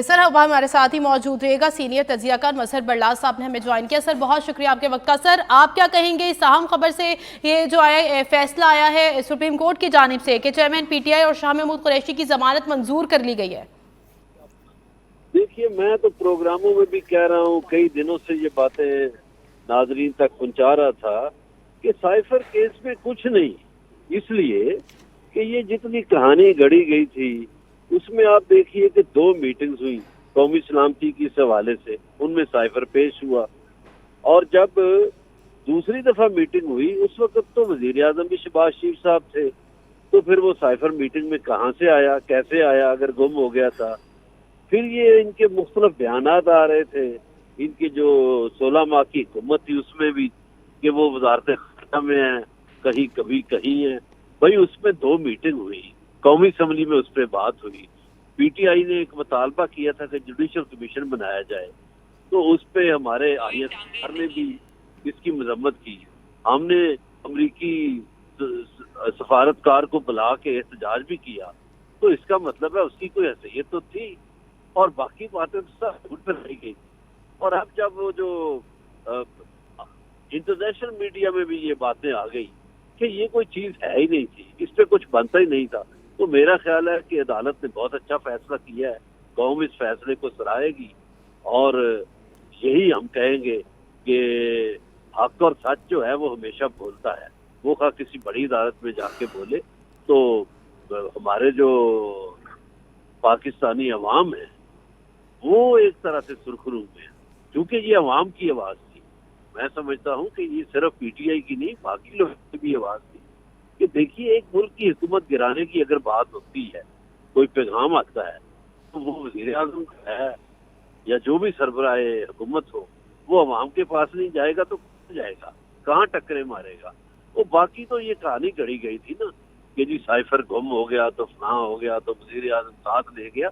سر اب ہمارے ساتھ ہی موجود رہے گا سینئر تجزیہ کار مظہر برلاس صاحب نے ہمیں جوائن کیا. سر بہت شکریہ آپ کے وقت کا. سر آپ کیا کہیں گے اس اہم خبر سے, یہ جو فیصلہ آیا ہے سپریم کورٹ کی جانب سے کہ چیئرمین پی ٹی آئی اور شاہ محمود قریشی کی ضمانت منظور کر لی گئی ہے؟ دیکھیے, میں تو پروگراموں میں بھی کہہ رہا ہوں, کئی دنوں سے یہ باتیں ناظرین تک پہنچا رہا تھا کہ سائفر کیس میں کچھ نہیں, اس لیے کہ یہ جتنی کہانی گڑی گئی تھی اس میں آپ دیکھیے کہ 2 میٹنگز ہوئی قومی سلامتی کی اس حوالے سے, ان میں سائفر پیش ہوا, اور جب دوسری دفعہ میٹنگ ہوئی اس وقت تو وزیر اعظم بھی شہباز شریف صاحب تھے, تو پھر وہ سائفر میٹنگ میں کہاں سے آیا, کیسے آیا اگر گم ہو گیا تھا؟ پھر یہ ان کے مختلف بیانات آ رہے تھے, ان کی جو 16 ماہ کی حکومت تھی اس میں بھی کہ وہ وزارت خارجہ میں ہیں, کہیں کبھی کہیں ہیں. بھائی اس میں 2 میٹنگ ہوئی, قومی اسمبلی میں اس پہ بات ہوئی, پی ٹی آئی نے ایک مطالبہ کیا تھا کہ جوڈیشل کمیشن بنایا جائے, تو اس پہ ہمارے آئی ایس آر نے بھی اس کی مذمت کی. ہم نے امریکی سفارتکار کو بلا کے احتجاج بھی کیا, تو اس کا مطلب ہے اس کی کوئی حیثیت تو تھی, اور باقی باتیں تو سب جھوٹ پہ رہ گئی. اور اب جب وہ جو انٹرنیشنل میڈیا میں بھی یہ باتیں آ گئی کہ یہ کوئی چیز ہے ہی نہیں تھی, اس پہ کچھ بنتا ہی نہیں تھا, تو میرا خیال ہے کہ عدالت نے بہت اچھا فیصلہ کیا ہے. قوم اس فیصلے کو سرائے گی, اور یہی ہم کہیں گے کہ حق اور سچ جو ہے وہ ہمیشہ بولتا ہے, وہ خواہ کسی بڑی عدالت میں جا کے بولے. تو ہمارے جو پاکستانی عوام ہے وہ ایک طرح سے سرخرو میں ہے, کیونکہ یہ عوام کی آواز تھی. میں سمجھتا ہوں کہ یہ صرف پی ٹی آئی کی نہیں, باقی لوگوں کی بھی آواز تھی کہ دیکھیے ایک ملک کی حکومت گرانے کی اگر بات ہوتی ہے, کوئی پیغام آتا ہے, تو وہ وزیر اعظم کا ہے یا جو بھی سربراہ حکومت ہو, وہ عوام کے پاس نہیں جائے گا تو کہاں جائے گا, کہاں ٹکرے مارے گا؟ وہ باقی تو یہ کہانی گڑی گئی تھی نا کہ جی سائفر گم ہو گیا تو فلاں ہو گیا تو وزیر اعظم ساتھ لے گیا.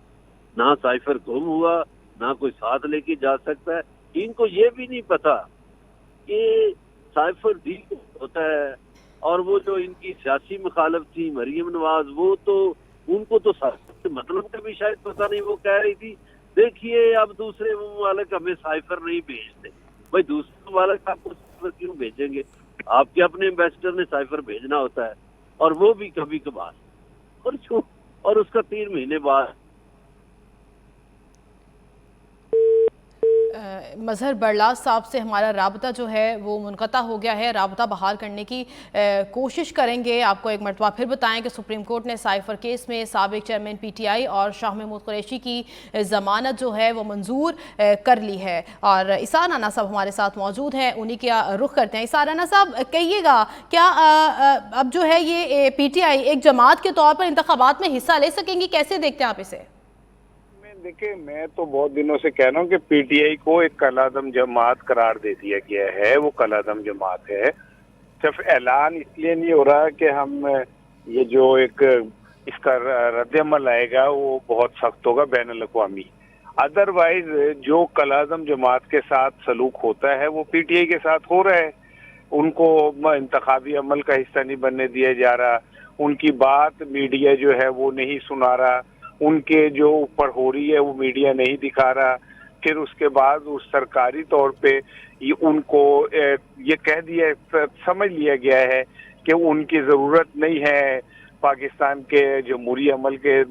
نہ سائفر گم ہوا, نہ کوئی ساتھ لے کے جا سکتا ہے. ان کو یہ بھی نہیں پتا کہ سائفر ڈیل ہوتا ہے, اور وہ جو ان کی سیاسی مخالف تھی مریم نواز, وہ تو ان کو تو مطلب کا بھی شاید پتا نہیں. وہ کہہ رہی تھی دیکھیے اب دوسرے ممالک ہمیں سائفر نہیں بھیجتے. بھائی دوسرے ممالک آپ کو سائفر کیوں بھیجیں گے؟ آپ کے اپنے ایمبیسڈر نے سائفر بھیجنا ہوتا ہے, اور وہ بھی کبھی کبھار, اور اس کا 3 مہینے بعد. مظہر برلاس صاحب سے ہمارا رابطہ جو ہے وہ منقطع ہو گیا ہے. رابطہ بحال کرنے کی کوشش کریں گے. آپ کو ایک مرتبہ پھر بتائیں کہ سپریم کورٹ نے سائفر کیس میں سابق چیئرمین پی ٹی آئی اور شاہ محمود قریشی کی ضمانت جو ہے وہ منظور کر لی ہے. اور اسار رانا صاحب ہمارے ساتھ موجود ہیں, انہی کا رخ کرتے ہیں. اسار رانا صاحب کہیے گا, کیا اب جو ہے یہ پی ٹی آئی ایک جماعت کے طور پر انتخابات میں حصہ لے سکیں گی؟ کیسے دیکھتے ہیں آپ اسے؟ دیکھیں, میں تو بہت دنوں سے کہہ رہا ہوں کہ پی ٹی آئی کو ایک کالعدم جماعت قرار دے دیا گیا ہے. وہ کالعدم جماعت ہے. صرف اعلان اس لیے نہیں ہو رہا کہ ہم یہ جو ایک اس کا رد عمل آئے گا وہ بہت سخت ہوگا بین الاقوامی. ادروائز جو کالعدم جماعت کے ساتھ سلوک ہوتا ہے وہ پی ٹی آئی کے ساتھ ہو رہا ہے. ان کو انتخابی عمل کا حصہ نہیں بننے دیا جا رہا, ان کی بات میڈیا جو ہے وہ نہیں سنا رہا, ان کے جو اوپر ہو رہی ہے وہ میڈیا نہیں دکھا رہا. پھر اس کے بعد اس سرکاری طور پہ ان کو یہ کہہ دیا, سمجھ لیا گیا ہے کہ ان کی ضرورت نہیں ہے پاکستان کے جمہوری عمل کے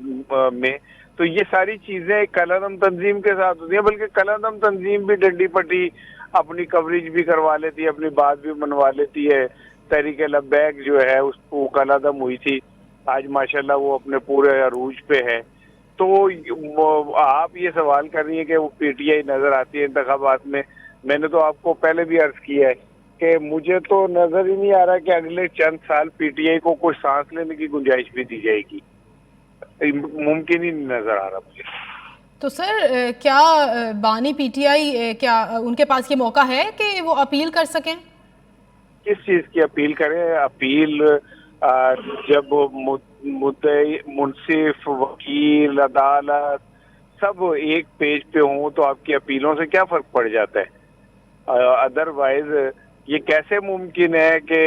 میں. تو یہ ساری چیزیں کالعدم تنظیم کے ساتھ ہوتی ہیں, بلکہ کالعدم تنظیم بھی ڈنڈی پٹی اپنی کوریج بھی کروا لیتی ہے, اپنی بات بھی منوا لیتی ہے. تحریک لبیک جو ہے اس کو کالعدم ہوئی تھی, آج ماشاءاللہ وہ اپنے پورے عروج پہ ہے. تو آپ یہ سوال کر رہی ہیں کہ وہ پی ٹی آئی نظر آتی ہے انتخابات میں. میں نے تو آپ کو پہلے بھی عرض کیا ہے کہ مجھے تو نظر ہی نہیں آ رہا کہ اگلے چند سال پی ٹی آئی کو کوئی سانس لینے کی گنجائش بھی دی جائے گی. ممکن ہی نہیں نظر آ رہا مجھے. تو سر کیا بانی پی ٹی آئی, کیا ان کے پاس یہ موقع ہے کہ وہ اپیل کر سکیں؟ کس چیز کی اپیل کریں؟ اپیل جب مدعی, منصف, وکیل, عدالت سب ایک پیج پہ ہوں تو آپ کی اپیلوں سے کیا فرق پڑ جاتا ہے؟ ادروائز یہ کیسے ممکن ہے کہ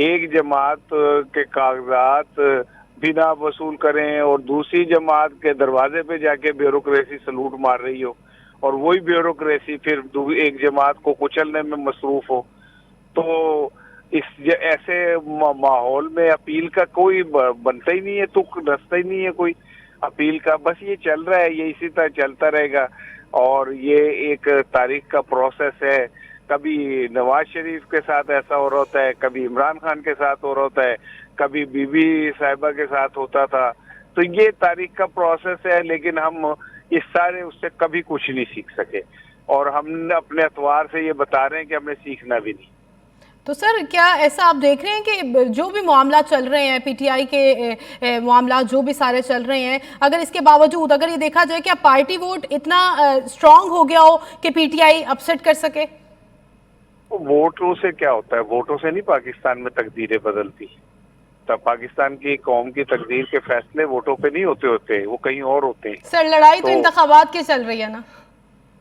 ایک جماعت کے کاغذات बिना वसूल करें और दूसरी जमात के दरवाजे पे जाके ब्यूरोक्रेसी सलूट मार रही हो और वही ब्यूरोक्रेसी फिर एक जमात को कुचलने में मसरूफ हो, तो ऐसे माहौल में अपील का कोई बनता ही नहीं है, तुक रस्ता ही नहीं है कोई अपील का। बस ये चल रहा है, ये इसी तरह चलता रहेगा और ये एक तारीख का प्रोसेस है। कभी नवाज शरीफ के साथ ऐसा हो रहा होता है, कभी इमरान खान के साथ हो रहा होता है, कभी बीबी साहिबा के साथ होता था। तो ये तारीख का प्रोसेस है, लेकिन हम इस सारे उससे कभी कुछ नहीं सीख सके और हम अपने अतवार से ये बता रहे हैं कि हमने सीखना भी नहीं। तो सर क्या ऐसा आप देख रहे हैं कि जो भी मामला चल रहे हैं, पीटीआई के मामला जो भी सारे चल रहे हैं, अगर इसके बावजूद अगर ये देखा जाए कि पार्टी वोट इतना स्ट्रांग हो गया हो कि पीटीआई अपसेट कर सके? वोटों से क्या होता है? वोटों से नहीं पाकिस्तान में तकदीरें बदलती। तब पाकिस्तान की कौम की तकदीर के फैसले वोटों पे नहीं होते, वो कहीं और होते हैं। सर लड़ाई तो इंतखाबात की चल रही है ना?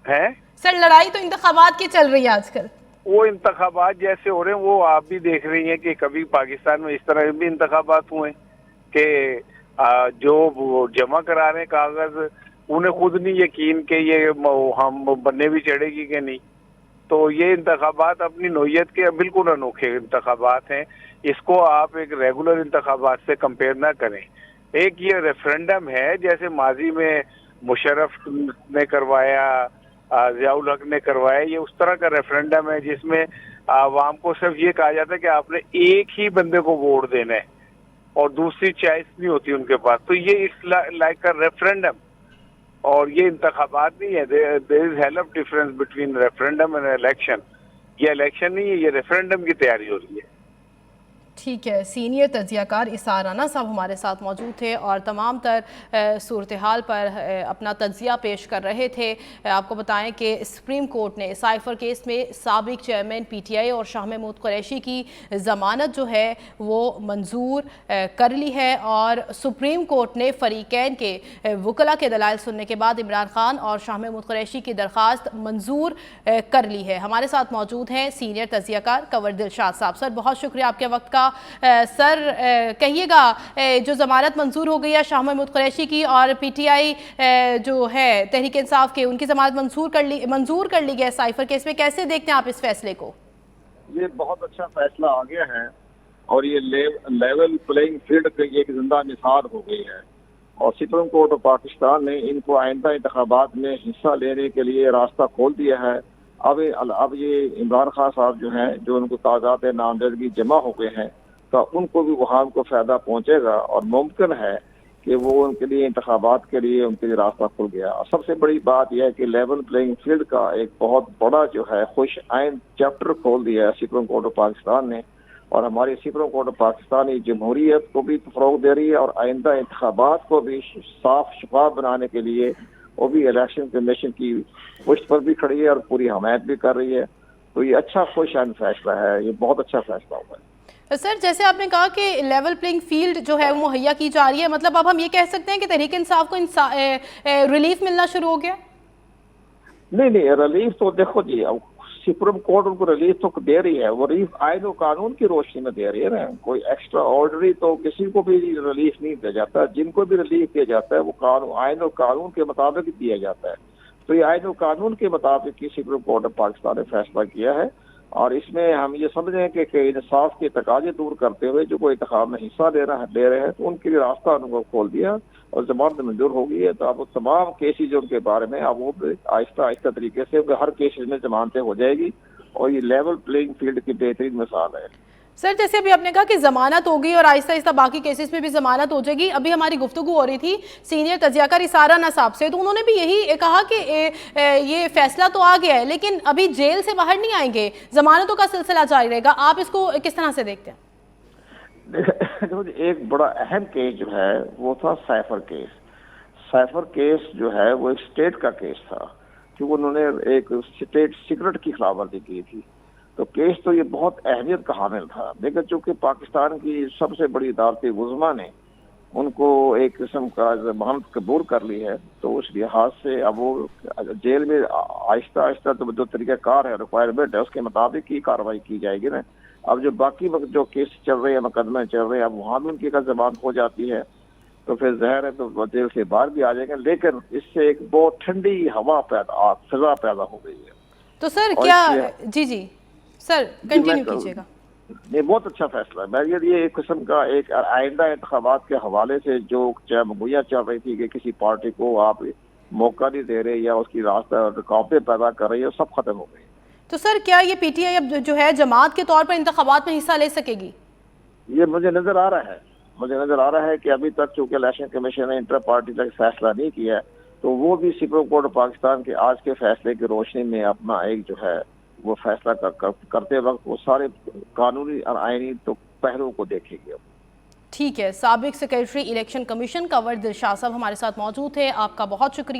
है सर लड़ाई तो इंतखाबात की चल रही है आजकल। वो इंतखाबात जैसे हो रहे हैं वो आप भी देख रही हैं कि कभी पाकिस्तान में इस तरह भी इंतखाबात हुए कि जो जमा करा रहे कागज उन्हें खुद नहीं यकीन कि ये हम बनने भी चढ़ेगी कि नहीं। तो ये इंतखाबात अपनी नोयत के बिल्कुल अनोखे इंतखाबात हैं। इसको आप एक रेगुलर इंतखाबात से कंपेयर ना करें। एक ये रेफरेंडम है जैसे माजी में मुशर्रफ ने करवाया, ज़ियाउल हक ने करवाया, ये उस तरह का रेफरेंडम है जिसमें आवाम को सिर्फ ये कहा जाता है कि आपने एक ही बंदे को वोट देना है और दूसरी चॉइस नहीं होती उनके पास। तो ये इस लाइक का रेफरेंडम और ये इंतखाबात नहीं है। There is hell of difference between referendum and election. ये इलेक्शन नहीं है, ये रेफरेंडम की तैयारी हो रही है। ठीक है, सीनियर तज्जियाकार इसार राना साहब हमारे साथ मौजूद थे और तमाम तर सूरत हाल पर अपना तज्जिया पेश कर रहे थे। आपको बताएं कि सुप्रीम कोर्ट ने साइफर केस में साबिक चेयरमैन पीटीआई और शाह महमूद कुरैशी की ज़मानत जो है वो मंजूर कर ली है और सुप्रीम कोर्ट ने फरीकैन के वकला के दलाइल सुनने के बाद इमरान खान और शाह महमूद कुरैशी की दरख्वास्त मंजूर कर ली है। हमारे साथ मौजूद हैं सीनियर तज्जियाकार कंवर दिलशाद साहब। सर बहुत शुक्रिया आपके वक्त का। सर कहिएगा, जो ज़मानत मंजूर हो गई है शाह महमूद कुरैशी की और पीटीआई जो है तहरीक इंसाफ के, उनकी ज़मानत मंजूर कर ली गई साइफर केस में, कैसे देखते हैं आप इस फैसले को? ये बहुत अच्छा फैसला आ गया है और ये लेवल प्लेइंग फील्ड की एक जिंदा मिसाल हो गई है और सुप्रीम कोर्ट ऑफ पाकिस्तान ने इनको आइंदा इंतखाबात में हिस्सा लेने के लिए रास्ता खोल दिया है। अब ये इमरान खान साहब जो हैं, जो उनको कागजात नामजदगी जमा हो गए हैं, तो उनको भी वहाँ उनको फ़ायदा पहुँचेगा और मुमकिन है कि वो उनके लिए इंतखाबात के लिए उनके लिए रास्ता खुल गया। और सबसे बड़ी बात यह है कि लेवल प्लेइंग फील्ड का एक बहुत बड़ा जो है खुश आइन चैप्टर खोल दिया है सुप्रीम कोर्ट ऑफ पाकिस्तान ने और हमारी सुप्रीम कोर्ट ऑफ पाकिस्तान जमहूरियत को भी फ़रोग़ दे रही है और आइंदा इंतखाबात को भी साफ शफाफ बनाने के लिए वो भी इलेक्शन कमीशन की पुष्ट पर भी खड़ी है और पूरी हमायत भी कर रही है। तो ये अच्छा खुशाइन फैसला है, ये बहुत अच्छा फैसला हुआ है। सर जैसे आपने कहा कि लेवल प्लेइंग फील्ड जो है वो मुहैया की जा रही है, मतलब अब हम ये कह सकते हैं कि तहरीक इंसाफ को रिलीफ मिलना शुरू हो गया? नहीं, रिलीफ तो देखो जी, सुप्रीम कोर्ट उनको रिलीफ तो दे रही है, वो रिलीफ आइन और कानून की रोशनी में दे रही है ना। कोई एक्स्ट्रा ऑर्डनरी तो किसी को भी रिलीफ नहीं दिया जाता। जिनको भी रिलीफ दिया जाता है वो आइन और कानून के मुताबिक दिया जाता है। तो ये आइन और कानून के मुताबिक की सुप्रीम कोर्ट ऑफ पाकिस्तान ने फैसला किया है और इसमें हम ये समझ रहे हैं कि इंसाफ के तकाजे दूर करते हुए जो कोई इंतखाब में हिस्सा ले रहे हैं तो उनके लिए रास्ता उनको खोल दिया और जमानत मंजूर हो गई है। तो अब तमाम केसेज उनके बारे में अब वो आहिस्ता आहिस्ता तरीके से हर केसेज में जमानतें हो जाएगी और ये लेवल प्लेइंग फील्ड की बेहतरीन मिसाल है। सर जैसे अभी आपने कहा कि ज़मानत हो गई और आहिस्ता आहिस्ता बाकी केसेस में भी ज़मानत हो जाएगी, अभी हमारी गुफ्तगू हो रही थी सीनियर तज्जियाकार इसार राना साहब से, तो उन्होंने भी यही कहा कि ये फैसला तो आ गया है लेकिन अभी जेल से बाहर नहीं आएंगे, ज़मानतों का सिलसिला जारी रहेगा। आप इसको किस तरह से देखते हैं? एक बड़ा अहम केस जो है वो था साइफर केस। साइफर केस जो है वो एक स्टेट का केस था क्योंकि उन्होंने एक स्टेट सीक्रेट की खिलाफवर्जी की थी। तो केस तो ये बहुत अहमियत का हामिल था, लेकिन चूंकि पाकिस्तान की सबसे बड़ी अदालती गुज़मा ने उनको एक किस्म का जमानत कबूल कर ली है तो उस लिहाज से अब वो जेल में आहिस्ता आहिस्ता तो जो तरीक़ाकार है, रिक्वायरमेंट है, उसके मुताबिक ही कार्रवाई की जाएगी ना। अब जो बाकी जो केस चल रहे हैं, मुकदमे चल रहे हैं, अब वहाँ भी उनकी जमानत हो जाती है تو پھر ظاہر ہے تو جیل سے باہر بھی آ جائیں گے، لیکن اس سے ایک بہت ٹھنڈی ہوا فضا پیدا ہو گئی ہے۔ تو سر اور کیا اس جی سر کنٹینیو کیجیے گا۔ یہ بہت اچھا فیصلہ ہے، میں یہ ایک قسم کا ایک آئندہ انتخابات کے حوالے سے جو چاہے مگویا چل رہی تھی کہ کسی پارٹی کو آپ موقع نہیں دے رہے یا اس کی راستہ رکاوٹیں پیدا کر رہی ہے، سب ختم ہو گئی۔ تو سر کیا یہ پی ٹی آئی اب جو ہے جماعت کے طور پر انتخابات میں حصہ لے سکے گی؟ یہ مجھے نظر آ رہا ہے کہ ابھی تک چونکہ الیکشن کمیشن نے انٹر پارٹی تک فیصلہ نہیں کیا ہے، تو وہ بھی سپریم کورٹ آف پاکستان کے آج کے فیصلے کی روشنی میں اپنا ایک جو ہے وہ فیصلہ کرتے وقت وہ سارے قانونی اور آئینی تو پہلوؤں کو دیکھے گی۔ ٹھیک ہے، سابق سیکریٹری الیکشن کمیشن کنور دلشاد صاحب ہمارے ساتھ موجود تھے، آپ کا بہت شکریہ۔